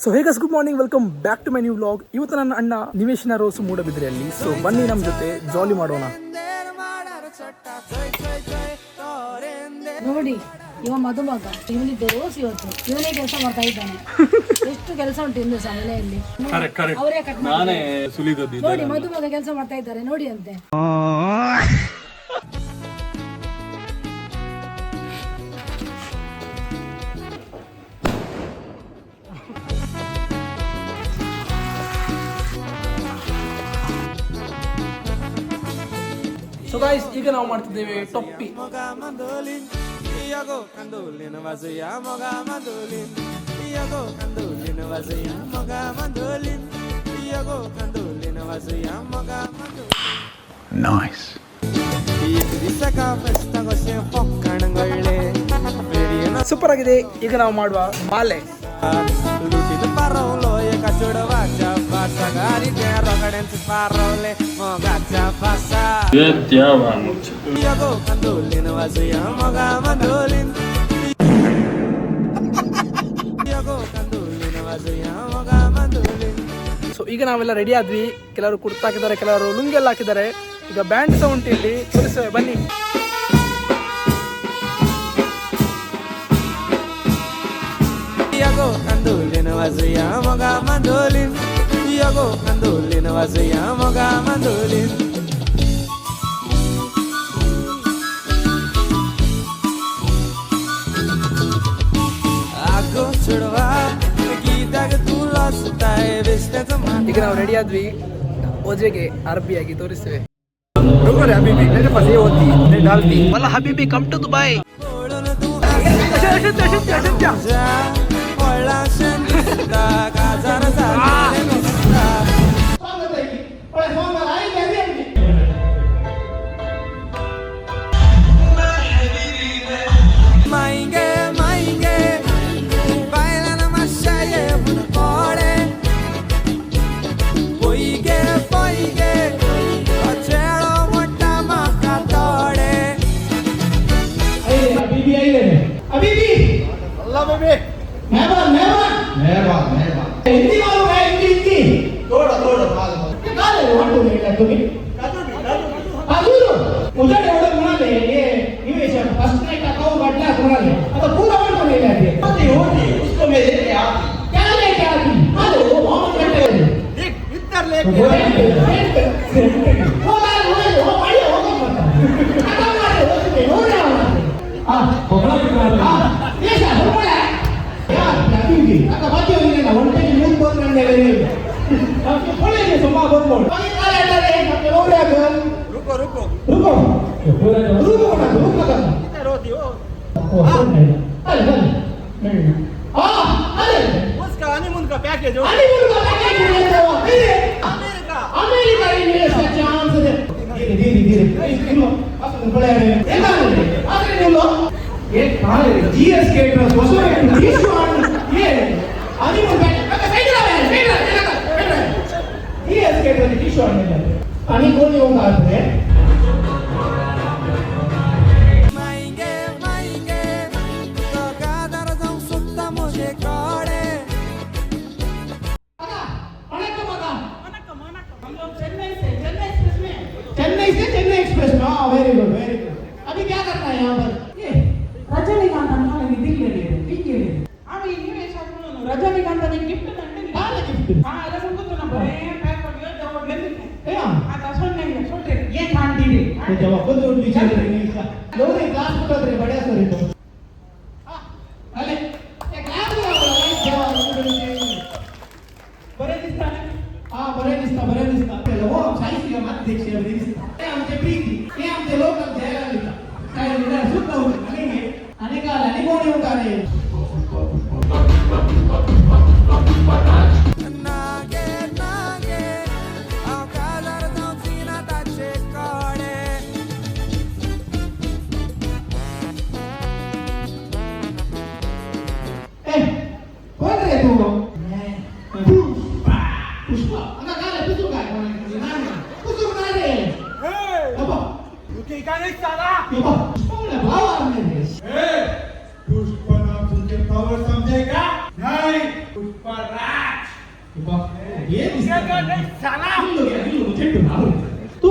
So hey guys good morning, welcome back to my new vlog. ಇವತ್ತು ನನ್ನ ಅಣ್ಣ ನಿವೇಶನ ರೋಸು ಮೂಡಬಿದ್ರೆಯಲ್ಲಿ. ಸೊ ಬನ್ನಿ ನಮ್ಮ ಜೊತೆ ಜಾಲಿ ಮಾಡೋಣ. ನೋಡಿ ಇವ ಮದುಮಗ, ಇವನಿದ್ದ ರೋಸ್ ಇವತ್ತು ಇವನೇ ಕೆಲಸ ಮಾಡ್ತಾ ಇದ್ದಾನೆ. ಎಷ್ಟು ಕೆಲಸ ಉಂಟು ಇಂದು ಮನೆಯಲ್ಲಿ, ಅವರೇ ಕಟ್ ಮಾಡಿ. ನೋಡಿ ಮದುಮಗ ಕೆಲಸ ಮಾಡ್ತಾ ಇದ್ದಾರೆ ನೋಡಿ ಅಂತೆ. ಸೊ ಗಾಯ್ಸ್, ಈಗ ನಾವು ಮಾಡ್ತಿದ್ದೇವೆ ಟೊಪ್ಪಿ. ಸೂಪರ್ ಆಗಿದೆ. ಈಗ ನಾವು ಮಾಡುವ ಮಾಲೆ. ಸೊ ಈಗ ನಾವೆಲ್ಲ ರೆಡಿ ಆದ್ವಿ. ಕೆಲವರು ಕುರ್ತಾ ಹಾಕಿದ್ದಾರೆ, ಕೆಲವರು ಲುಂಗಿ ಎಲ್ಲ ಹಾಕಿದ್ದಾರೆ. ಈಗ ಬ್ಯಾಂಡ್ ಸೌಂಡ್ ಇಲ್ಲಿ ತೋರಿಸ್ತೇವೆ ಬನ್ನಿ. ಈಗ ನಾವು ರೆಡಿ ಆದ್ವಿ. ಓಜೆಗೆ ಅರ್ಬಿಯಾಗಿ ತೋರಿಸ್ತೇವೆ. ಹಬೀಬಿ ಕಮ್ ಟು ದುಬೈ. पुष्प नाम सुन के पावर समझेगा। तू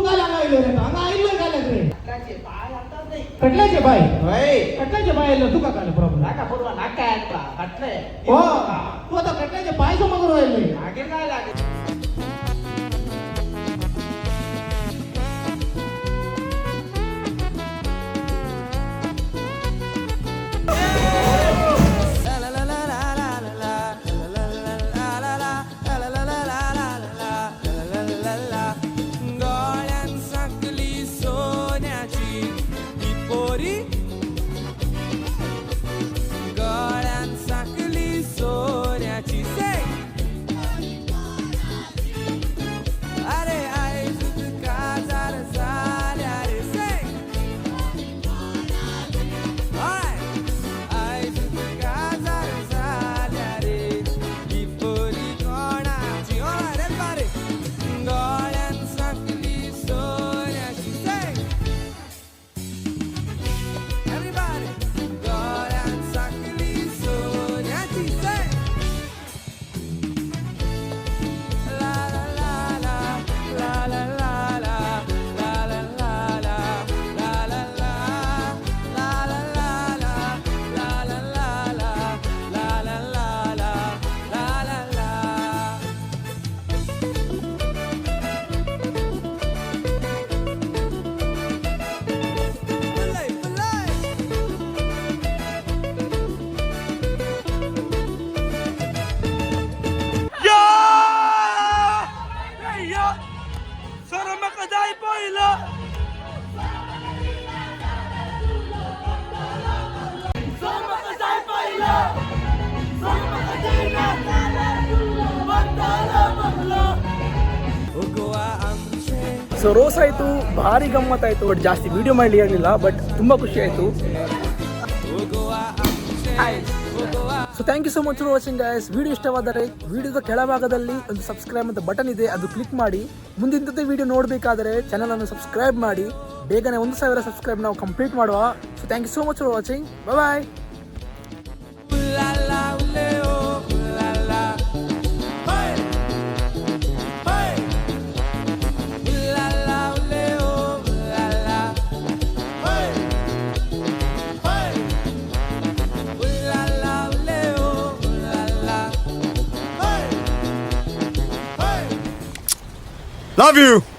काय लागला कटल्याचे बाय कटल्याचे बाय तू का काय प्रॉब्लेम हो तू आता कटल्याचे पाय समोर राहिले ಸೊ ರೋಸ್ ಆಯಿತು, ಭಾರಿ ಗಮ್ಮತ್ತಾಯಿತು. ಬಟ್ ಜಾಸ್ತಿ ವಿಡಿಯೋ ಮಾಡಲಿ ಆಗಲಿಲ್ಲ, ಬಟ್ ತುಂಬ ಖುಷಿ ಆಯಿತು. So thank you so much for watching guys. Video ಇಷ್ಟವಾದರೆ ವಿಡಿಯೋದ ಕೆಳಭಾಗದಲ್ಲಿ ಒಂದು ಸಬ್ಸ್ಕ್ರೈಬ್ ಅಂತ ಬಟನ್ ಇದೆ, ಅದು ಕ್ಲಿಕ್ ಮಾಡಿ. ಮುಂದಿನ ವಿಡಿಯೋ ನೋಡಬೇಕಾದರೆ ಚಾನಲನ್ನು ಸಬ್ಸ್ಕ್ರೈಬ್ ಮಾಡಿ. ಬೇಗನೆ 1000 ಸಬ್ಸ್ಕ್ರೈಬ್ ನಾವು ಕಂಪ್ಲೀಟ್ ಮಾಡುವ. So thank you so much for watching. Bye. Love you.